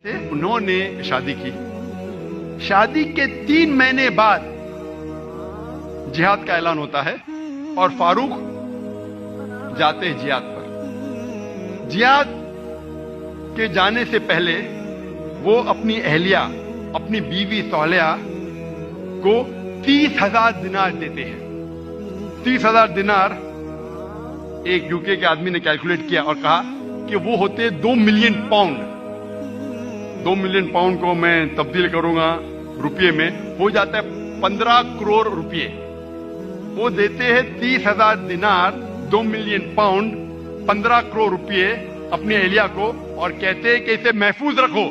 انہوں نے شادی کی. شادی کے 3 مہینے بعد جہاد کا اعلان ہوتا ہے اور فاروق جاتے ہیں جہاد پر. جہاد کے جانے سے پہلے وہ اپنی اہلیہ، اپنی بیوی صالحہ کو 30,000 دینار دیتے ہیں. 30,000 دینار ایک یوکے کے آدمی نے کیلکولیٹ کیا اور کہا کہ وہ ہوتے 2 ملین پاؤنڈ. 2 ملین پاؤنڈ کو میں تبدیل کروں گا روپیے میں، ہو جاتا ہے 15 کروڑ روپیے. وہ دیتے ہیں 30,000 دینار، 2 ملین پاؤنڈ، 15 کروڑ روپیے اپنی اہلیہ کو، اور کہتے ہیں کہ اسے محفوظ رکھو،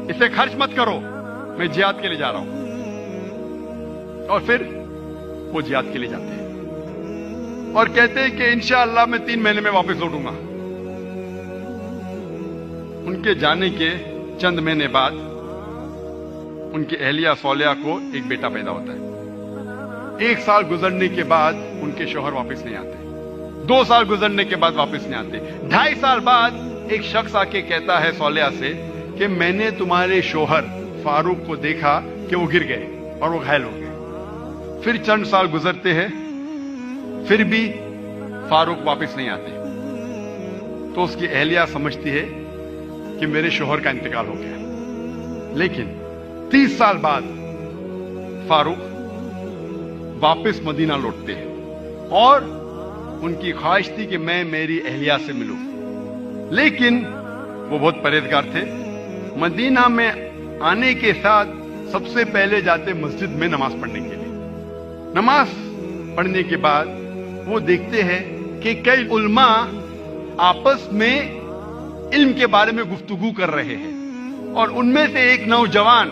اسے خرچ مت کرو، میں جہاد کے لیے جا رہا ہوں. اور پھر وہ جہاد کے لیے جاتے ہیں اور کہتے ہیں کہ انشاءاللہ میں 3 مہینے میں واپس لوٹوں گا. ان کے جانے کے چند مہینے بعد ان کی اہلیہ صالحہ کو ایک بیٹا پیدا ہوتا ہے. 1 سال گزرنے کے بعد ان کے شوہر واپس نہیں آتے. 2 سال گزرنے کے بعد واپس نہیں آتے. 2.5 سال بعد ایک شخص آ کے کہتا ہے صالحہ سے کہ میں نے تمہارے شوہر فاروق کو دیکھا کہ وہ گر گئے اور وہ گھائل ہو گئے. پھر چند سال گزرتے ہیں، پھر بھی فاروق واپس نہیں آتے. تو اس کی اہلیہ سمجھتی ہے کہ میرے شوہر کا انتقال ہو گیا. لیکن 30 سال بعد فاروق واپس مدینہ لوٹتے ہیں اور ان کی خواہش تھی کہ میں میری اہلیہ سے ملوں. لیکن وہ بہت پرہیزگار تھے. مدینہ میں آنے کے ساتھ سب سے پہلے جاتے مسجد میں نماز پڑھنے کے لیے. نماز پڑھنے کے بعد وہ دیکھتے ہیں کہ کئی علماء آپس میں علم کے بارے میں گفتگو کر رہے ہیں، اور ان میں سے ایک نوجوان،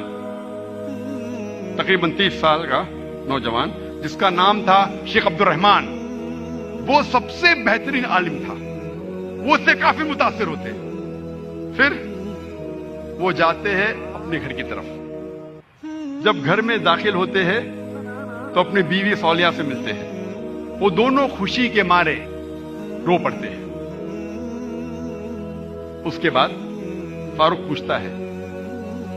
تقریباً 30 سال کا نوجوان، جس کا نام تھا شیخ عبد الرحمان، وہ سب سے بہترین عالم تھا. وہ اس سے کافی متاثر ہوتے. پھر وہ جاتے ہیں اپنے گھر کی طرف. جب گھر میں داخل ہوتے ہیں تو اپنی بیوی صالحہ سے ملتے ہیں. وہ دونوں خوشی کے مارے رو پڑتے ہیں. اس کے بعد فاروق پوچھتا ہے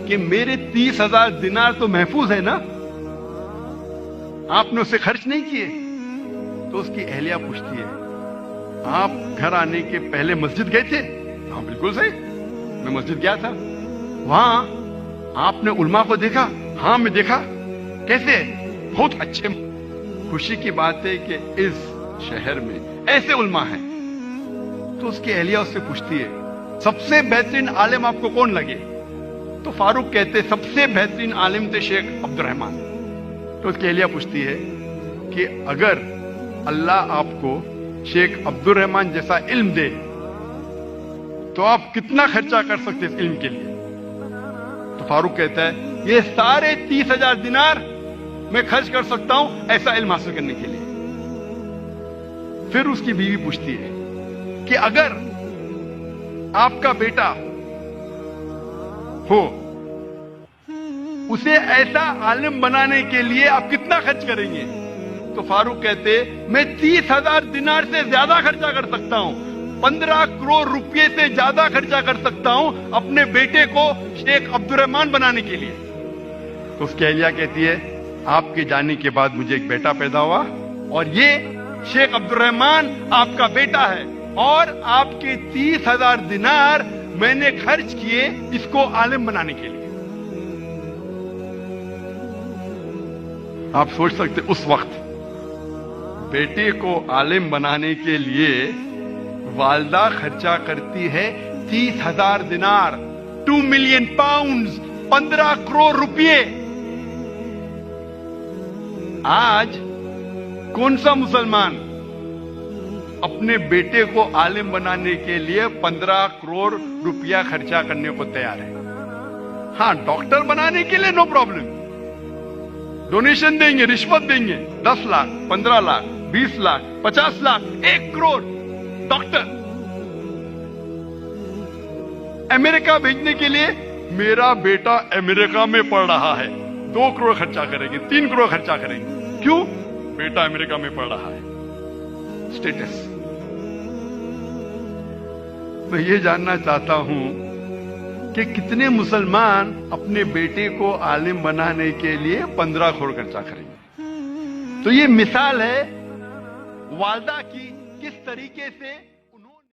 کہ میرے 30,000 دینار تو محفوظ ہے نا، آپ نے اسے خرچ نہیں کیے؟ تو اس کی اہلیہ پوچھتی ہے آپ گھر آنے کے پہلے مسجد گئے تھے؟ ہاں بالکل صحیح، میں مسجد گیا تھا. وہاں آپ نے علماء کو دیکھا؟ ہاں میں دیکھا. کیسے؟ بہت اچھے. خوشی کی بات ہے کہ اس شہر میں ایسے علماء ہیں. تو اس کی اہلیہ اس سے پوچھتی ہے سب سے بہترین عالم آپ کو کون لگے؟ تو فاروق کہتے سب سے بہترین عالم تھے شیخ عبد الرحمان. تو اس کی اہلیہ پوچھتی ہے کہ اگر اللہ آپ کو شیخ عبد الرحمان جیسا علم دے تو آپ کتنا خرچہ کر سکتے اس علم کے لیے؟ تو فاروق کہتا ہے یہ سارے 30,000 دینار میں خرچ کر سکتا ہوں ایسا علم حاصل کرنے کے لیے. پھر اس کی بیوی پوچھتی ہے کہ اگر آپ کا بیٹا ہو، اسے ایسا عالم بنانے کے لیے آپ کتنا خرچ کریں گے؟ تو فاروق کہتے میں 30,000 دینار سے زیادہ خرچہ کر سکتا ہوں، 15 کروڑ روپے سے زیادہ خرچہ کر سکتا ہوں اپنے بیٹے کو شیخ عبد الرحمان بنانے کے لیے. تو اس کی اہلیہ کہتی ہے آپ کے جانے کے بعد مجھے ایک بیٹا پیدا ہوا، اور یہ شیخ عبد الرحمان آپ کا بیٹا ہے، اور آپ کے 30,000 دینار میں نے خرچ کیے اس کو عالم بنانے کے لیے. آپ سوچ سکتے اس وقت بیٹے کو عالم بنانے کے لیے والدہ خرچہ کرتی ہے 30,000 دینار، 2 ملین پاؤنڈز، 15 کروڑ روپے. آج کون سا مسلمان اپنے بیٹے کو عالم بنانے کے لیے 15 کروڑ روپیہ خرچہ کرنے کو تیار ہے؟ ہاں ڈاکٹر بنانے کے لیے نو پرابلم، ڈونیشن دیں گے، رشوت دیں گے، 10 لاکھ، 15 لاکھ، 20 لاکھ، 50 لاکھ، 1 کروڑ. ڈاکٹر امریکہ بھیجنے کے لیے میرا بیٹا امریکہ میں پڑھ رہا ہے، 2 کروڑ خرچہ کریں گے، 3 کروڑ خرچہ کریں گے. کیوں؟ بیٹا امریکہ میں پڑھ رہا ہے. اسٹیٹس. میں یہ جاننا چاہتا ہوں کہ کتنے مسلمان اپنے بیٹے کو عالم بنانے کے لیے 15 کروڑ خرچہ کریں گے. تو یہ مثال ہے والدہ کی کس طریقے سے